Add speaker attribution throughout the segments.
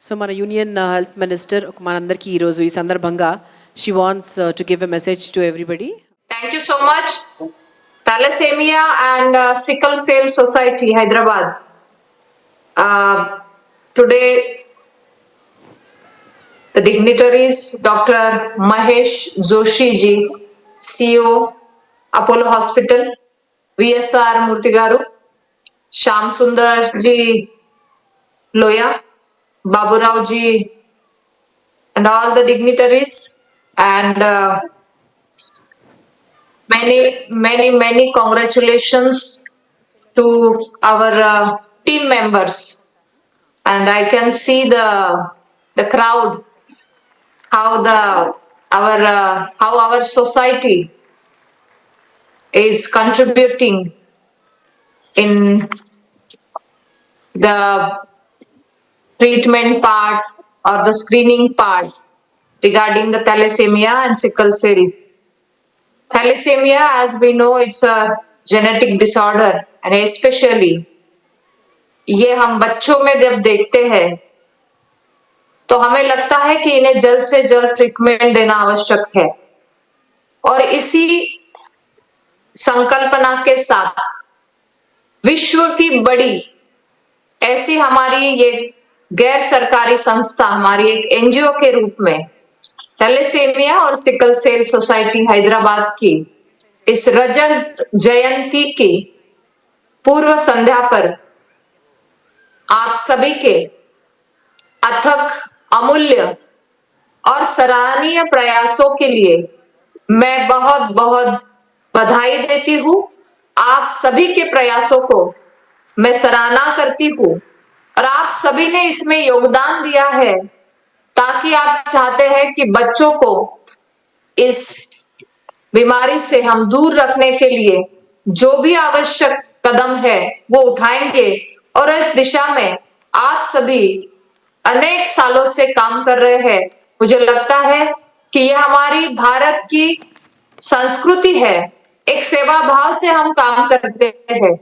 Speaker 1: So మన union health minister మనందరికీ ఈరోజు ఈ సందర్భంగా she wants to give a message to everybody.
Speaker 2: Thank you so much. Thalassemia and Sickle Cell Society, Hyderabad. Today, the dignitaries, Dr. Mahesh Joshi ji, CEO, Apollo Hospital, VSR Murtigaru, Sham Sundar ji Loya, Babu Rao ji, and all the dignitaries and many congratulations to our team members. And I can see the crowd, how our society is contributing in the treatment part or the screening part regarding the thalassemia and sickle cell. Thalassemia, as we know, it's a genetic disorder, and especially ये हम बच्चों में जब देखते हैं तो हमें लगता है कि इन्हें जल्द से जल्द ट्रीटमेंट देना आवश्यक है। और इसी संकल्पना के साथ विश्व की बड़ी ऐसी हमारी ये गैर सरकारी संस्था, हमारी एक एनजीओ के रूप में थैलेसेमिया और सिकल सेल सोसाइटी हैदराबाद की इस रजत जयंती की पूर्व संध्या पर आप सभी के अथक, अमूल्य और सराहनीय प्रयासों के लिए मैं बहुत बहुत बधाई देती हूँ। आप सभी के प्रयासों को मैं सराहना करती हूँ और आप सभी ने इसमें योगदान दिया है ताकि आप चाहते हैं कि बच्चों को इस बीमारी से हम दूर रखने के लिए जो भी आवश्यक कदम है वो उठाएंगे। और इस दिशा में आप सभी अनेक सालों से काम कर रहे हैं। मुझे लगता है कि यह हमारी भारत की संस्कृति है, एक सेवा भाव से हम काम करते हैं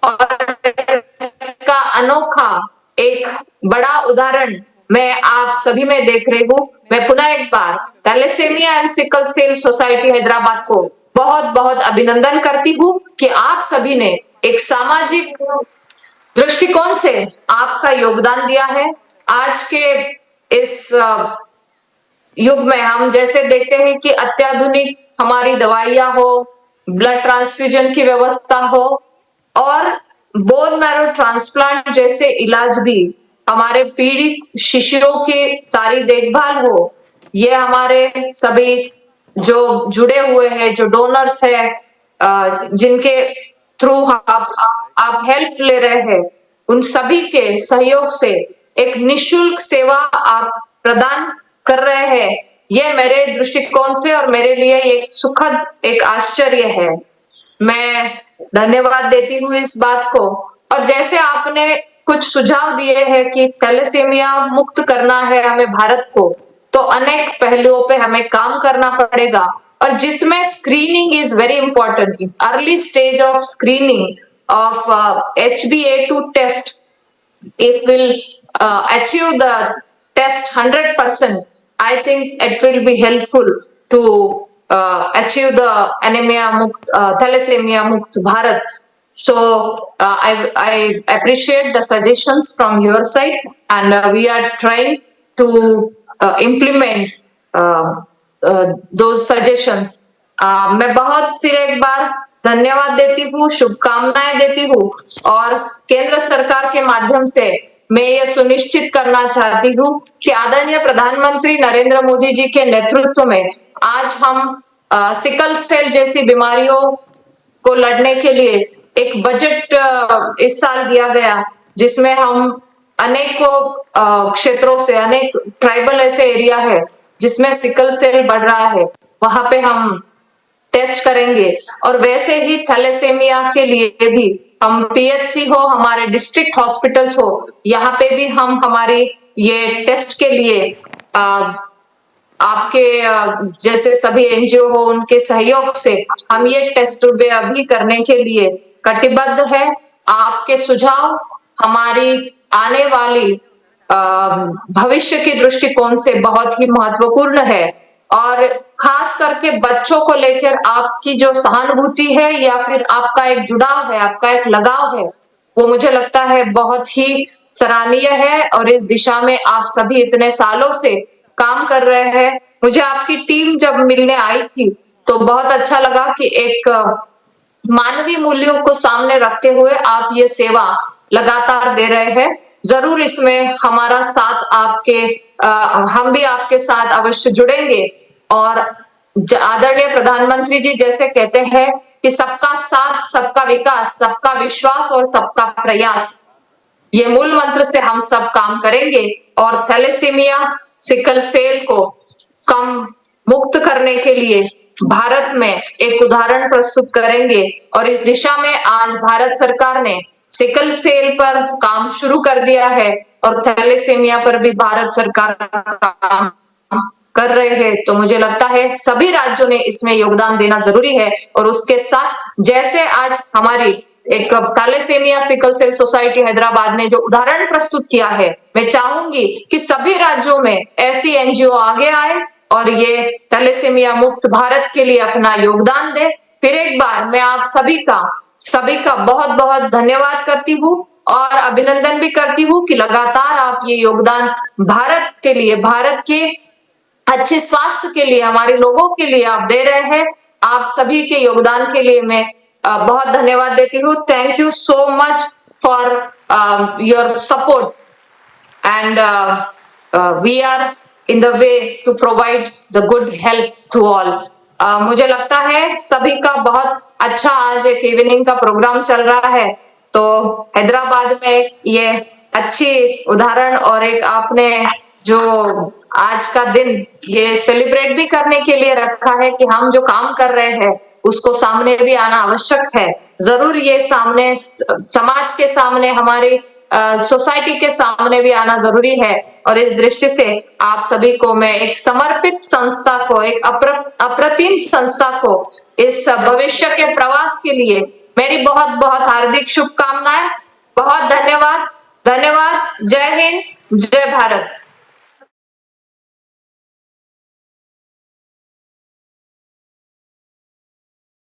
Speaker 2: और इसका अनोखा एक बड़ा उदाहरण मैं आप सभी में देख रही हूँ। मैं पुनः एक बार thalassemia and sickle cell society Hyderabad को बहुत बहुत अभिनंदन करती हूँ कि आप सभी ने एक सामाजिक दृष्टिकोण से आपका योगदान दिया है। आज के इस युग में हम जैसे देखते हैं कि अत्याधुनिक हमारी दवाइयां हो, ब्लड ट्रांसफ्यूजन की व्यवस्था हो और बोन मैरो ट्रांसप्लांट जैसे इलाज भी, हमारे पीड़ित शिशुओं की सारी देखभाल हो, ये हमारे सभी जो जुड़े हुए हैं, जो डोनर्स है, जिनके थ्रू आप हेल्प ले रहे हैं, उन सभी के सहयोग से एक निशुल्क सेवा आप प्रदान कर रहे हैं। ये मेरे दृष्टिकोण से और मेरे लिए एक सुखद एक आश्चर्य है। मैं धन्यवाद देती हूँ इस बात को। और जैसे आपने कुछ सुझाव दिए हैं कि थैलेसेमिया मुक्त करना है हमें भारत को, तो अनेक पहलुओं पे हमें काम करना पड़ेगा और जिसमें screening is very important. Early stage of screening of HbA2 test, it will achieve the test 100%. I think it will be helpful to achieve the anemia mukt, thalassemia mukt Bharat. So I appreciate the suggestions from your side, and we are trying to implement those suggestions. मैं बहुत फिर एक बार धन्यवाद देती हूँ, शुभकामनाएं देती हूँ और केंद्र सरकार के माध्यम से मैं ये सुनिश्चित करना चाहती हूँ कि आदरणीय प्रधानमंत्री नरेंद्र मोदी जी के नेतृत्व में आज हम सिकल सेल जैसी बीमारियों को लड़ने के लिए एक बजट इस साल दिया गया, जिसमें हम अनेकों क्षेत्रों से, अनेक ट्राइबल ऐसे एरिया है जिसमें सिकल सेल बढ़ रहा है, वहां पे हम टेस्ट करेंगे। और वैसे ही थैलेसेमिया के लिए भी हम पीएचसी हो, हमारे डिस्ट्रिक्ट हॉस्पिटल्स हो, यहाँ पे भी हम हमारी ये टेस्ट के लिए आपके जैसे सभी एनजीओ हो, उनके सहयोग से हम ये टेस्ट अभी करने के लिए कटिबद्ध है। आपके सुझाव हमारी आने वाली भविष्य के दृष्टिकोण से बहुत ही महत्वपूर्ण है और खास करके बच्चों को लेकर आपकी जो सहानुभूति है या फिर आपका एक जुड़ाव है, आपका एक लगाव है, वो मुझे लगता है बहुत ही सराहनीय है और इस दिशा में आप सभी इतने सालों से काम कर रहे हैं। मुझे आपकी टीम जब मिलने आई थी तो बहुत अच्छा लगा कि एक मानवीय मूल्यों को सामने रखते हुए आप ये सेवा लगातार दे रहे हैं। जरूर इसमें हमारा साथ आपके हम भी आपके साथ अवश्य जुड़ेंगे और आदरणीय प्रधानमंत्री जी जैसे कहते हैं कि सबका साथ, सबका विकास, सबका विश्वास और सबका प्रयास, ये मूल मंत्र से हम सब काम करेंगे और थैलेसीमिया, सिकल सेल को कम मुक्त करने के लिए भारत में एक उदाहरण प्रस्तुत करेंगे और इस दिशा में आज भारत सरकार ने सिकल सेल पर काम शुरू कर दिया है और थैलेसीमिया पर भी भारत सरकार काम कर रहे हैं। तो मुझे लगता है सभी राज्यों ने इसमें योगदान देना जरूरी है और उसके साथ जैसे आज हमारी एक thalassemia sickle cell society Hyderabad ने जो उदाहरण प्रस्तुत किया है, मैं चाहूंगी कि सभी राज्यों में ऐसी एनजीओ आगे आए और ये थैलेसीमिया मुक्त भारत के लिए अपना योगदान दे। फिर एक बार मैं आप सभी का बहुत बहुत धन्यवाद करती हूँ और अभिनंदन भी करती हूँ कि लगातार आप ये योगदान भारत के लिए, भारत के अच्छे स्वास्थ्य के लिए, हमारे लोगों के लिए आप दे रहे हैं। आप सभी के योगदान के लिए मैं बहुत धन्यवाद देती हूँ। Thank you so much for your support and we are in the way to provide the good help to all. मुझे लगता है सभी का बहुत अच्छा आज एक इवनिंग का प्रोग्राम चल रहा है तो हैदराबाद में ये अच्छी उदाहरण और एक आपने जो आज का दिन ये सेलिब्रेट भी करने के लिए रखा है कि हम जो काम कर रहे हैं उसको सामने भी आना आवश्यक है। जरूर ये सामने समाज के सामने हमारी सोसाइटी के सामने भी आना जरूरी है और इस दृष्टि से आप सभी को मैं एक समर्पित संस्था को, एक अप्रतिम संस्था को इस भविष्य के प्रवास के लिए मेरी बहुत बहुत हार्दिक शुभकामनाएं। बहुत धन्यवाद। जय हिंद, जय भारत।